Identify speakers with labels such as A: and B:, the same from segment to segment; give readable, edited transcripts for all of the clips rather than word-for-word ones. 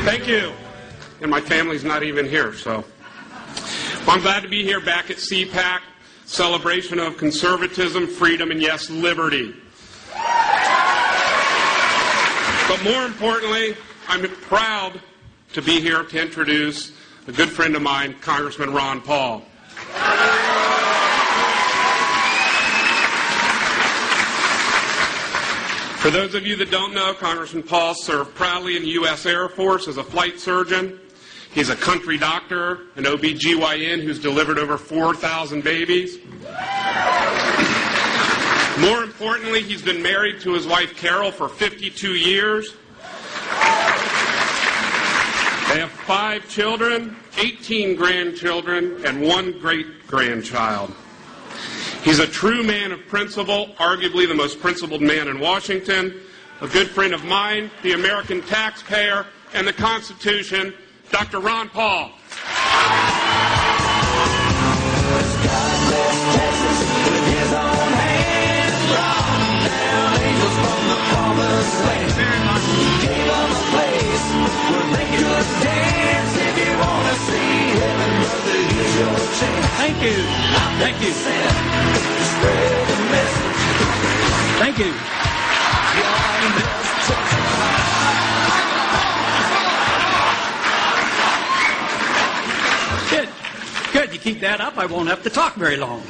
A: Thank you. And my family's not even here, so. Well, I'm glad to be here back at CPAC, celebration of conservatism, freedom, and yes, liberty. But more importantly, I'm proud to be here to introduce a good friend of mine, Congressman Ron Paul. For those of you that don't know, Congressman Paul served proudly in the U.S. Air Force as a flight surgeon. He's a country doctor, an OB-GYN who's delivered over 4,000 babies. More importantly, he's been married to his wife Carol for 52 years. They have 5 children, 18 grandchildren, and 1 great-grandchild. He's a true man of principle, arguably the most principled man in Washington, a good friend of mine, the American taxpayer, and the Constitution, Dr. Ron Paul.
B: Thank you. Thank you. Thank you. Good. Good. You keep that up, I won't have to talk very long.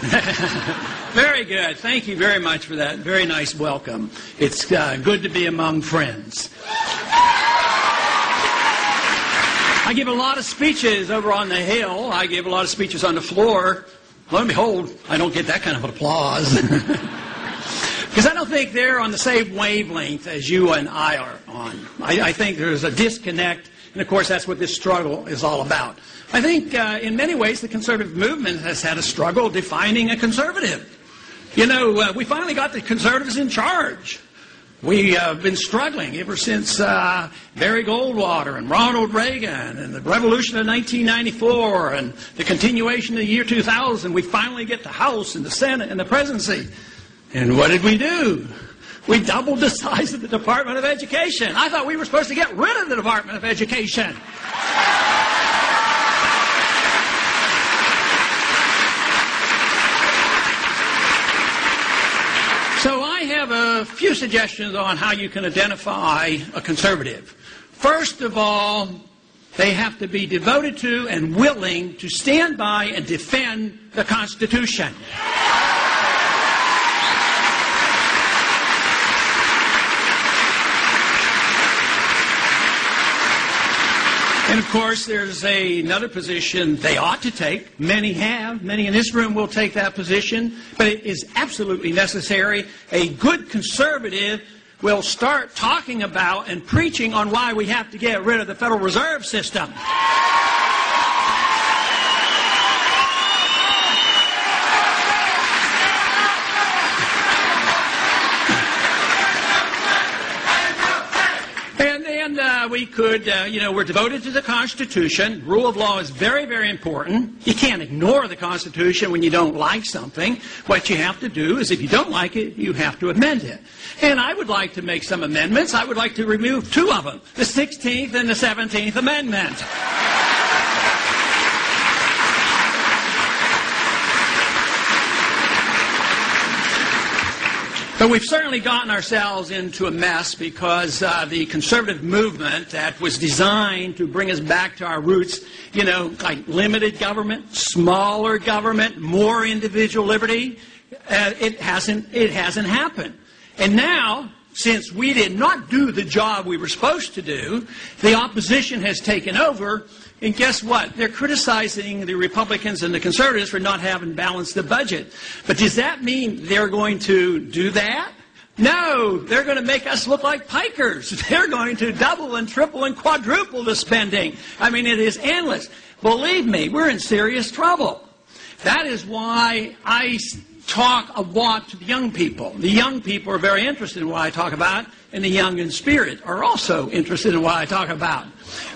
B: Very good. Thank you very much for that. Very nice welcome. It's good to be among friends. I give a lot of speeches over on the Hill. I give a lot of speeches on the floor. Lo and behold, I don't get that kind of applause. Because I don't think they're on the same wavelength as you and I are on. I think there's a disconnect, and of course that's what this struggle is all about. I think in many ways the conservative movement has had a struggle defining a conservative. You know, we finally got the conservatives in charge. We have been struggling ever since Barry Goldwater and Ronald Reagan and the revolution of 1994 and the continuation of the year 2000. We finally get the House and the Senate and the presidency. And what did we do? We doubled the size of the Department of Education. I thought we were supposed to get rid of the Department of Education. So I have a few suggestions on how you can identify a conservative. First of all, they have to be devoted to and willing to stand by and defend the Constitution. And of course, there's another position they ought to take. Many have. Many in this room will take that position. But it is absolutely necessary. A good conservative will start talking about and preaching on why we have to get rid of the Federal Reserve System. We could, we're devoted to the Constitution. Rule of law is very, very important. You can't ignore the Constitution when you don't like something. What you have to do is if you don't like it, you have to amend it. And I would like to make some amendments. I would like to remove 2 of them, the 16th and the 17th Amendment. But we've certainly gotten ourselves into a mess because the conservative movement that was designed to bring us back to our roots, like limited government, smaller government, more individual liberty, it hasn't happened. And now, since we did not do the job we were supposed to do, the opposition has taken over. And guess what? They're criticizing the Republicans and the conservatives for not having balanced the budget. But does that mean they're going to do that? No, they're going to make us look like pikers. They're going to double and triple and quadruple the spending. I mean, it is endless. Believe me, we're in serious trouble. That is why I talk a lot to the young people. The young people are very interested in what I talk about, and the young in spirit are also interested in what I talk about.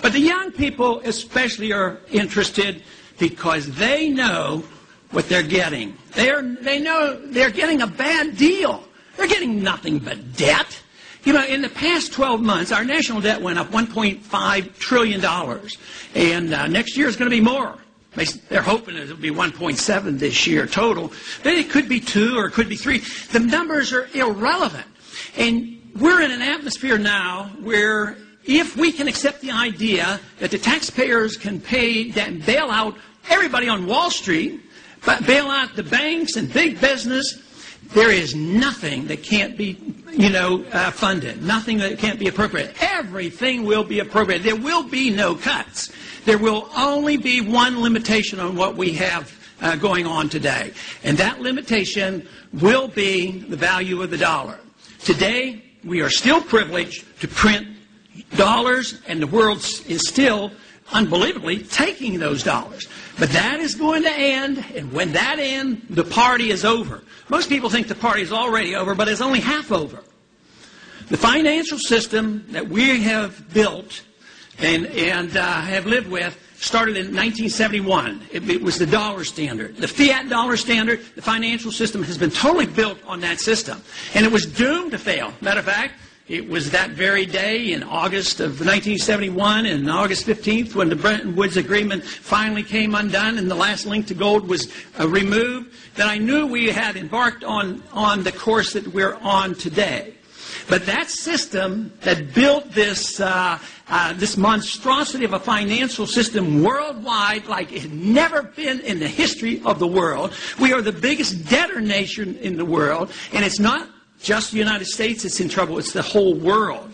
B: But the young people especially are interested because they know what they're getting. They know they're getting a bad deal. They're getting nothing but debt. You know, in the past 12 months, our national debt went up $1.5 trillion. And next year is going to be more. They're hoping it'll be 1.7 this year total. Then it could be 2 or it could be 3. The numbers are irrelevant. And we're in an atmosphere now where if we can accept the idea that the taxpayers can pay that bail out everybody on Wall Street, but bail out the banks and big business, there is nothing that can't be, funded. Nothing that can't be appropriated. Everything will be appropriated. There will be no cuts. There will only be one limitation on what we have going on today. And that limitation will be the value of the dollar. Today, we are still privileged to print dollars, and the world is still, unbelievably, taking those dollars. But that is going to end, and when that ends, the party is over. Most people think the party is already over, but it's only half over. The financial system that we have built and have lived with started in 1971. It was the dollar standard. The fiat dollar standard, the financial system has been totally built on that system. And it was doomed to fail. Matter of fact, it was that very day in August of 1971 and August 15th when the Bretton Woods Agreement finally came undone and the last link to gold was removed that I knew we had embarked on the course that we're on today. But that system that built this monstrosity of a financial system worldwide like it had never been in the history of the world. We are the biggest debtor nation in the world, and it's not just the United States that's in trouble, it's the whole world.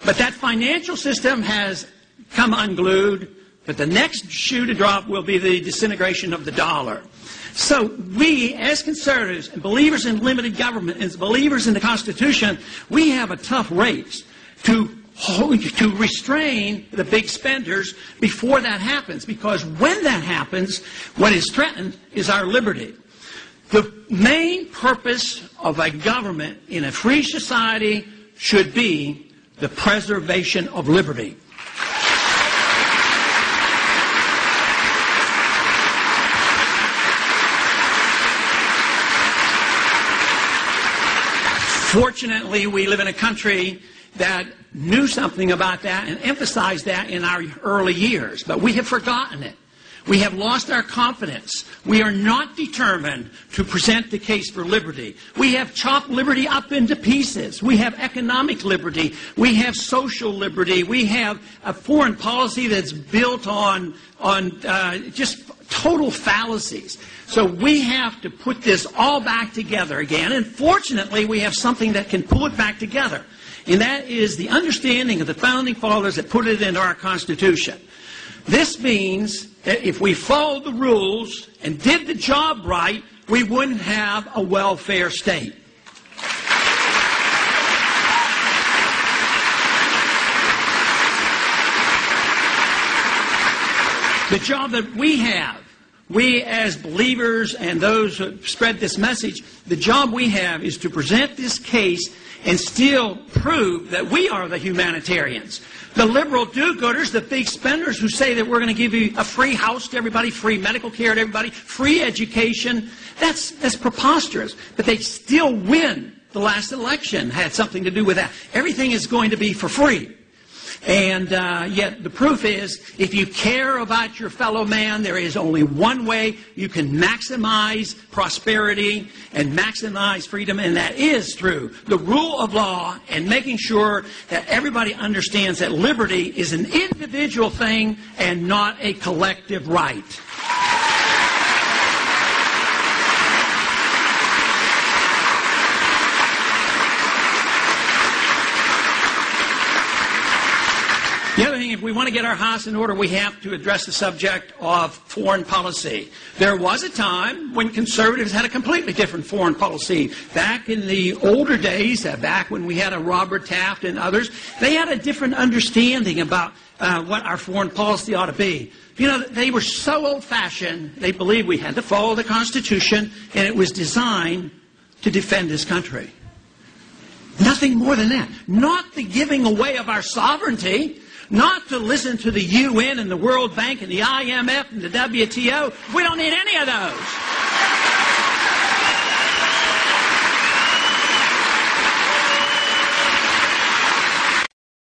B: But that financial system has come unglued, but the next shoe to drop will be the disintegration of the dollar. So we, as conservatives and believers in limited government, as believers in the Constitution, we have a tough race to restrain the big spenders before that happens. Because when that happens, what is threatened is our liberty. The main purpose of a government in a free society should be the preservation of liberty. Fortunately, we live in a country that knew something about that and emphasized that in our early years. But we have forgotten it. We have lost our confidence. We are not determined to present the case for liberty. We have chopped liberty up into pieces. We have economic liberty. We have social liberty. We have a foreign policy that's built on just total fallacies. So we have to put this all back together again. And fortunately, we have something that can pull it back together. And that is the understanding of the Founding Fathers that put it into our Constitution. This means that if we followed the rules and did the job right, we wouldn't have a welfare state. The job that we as believers and those who spread this message, the job we have is to present this case and still prove that we are the humanitarians. The liberal do-gooders, the big spenders who say that we're going to give you a free house to everybody, free medical care to everybody, free education, that's preposterous. But they still win. The last election had something to do with that. Everything is going to be for free. And yet the proof is, if you care about your fellow man, there is only one way you can maximize prosperity and maximize freedom, and that is through the rule of law and making sure that everybody understands that liberty is an individual thing and not a collective right. The other thing, if we want to get our house in order, we have to address the subject of foreign policy. There was a time when conservatives had a completely different foreign policy. Back in the older days, back when we had a Robert Taft and others, they had a different understanding about what our foreign policy ought to be. You know, they were so old-fashioned, they believed we had to follow the Constitution, and it was designed to defend this country. Nothing more than that. Not the giving away of our sovereignty. Not to listen to the UN and the World Bank and the IMF and the WTO. We don't need any of those.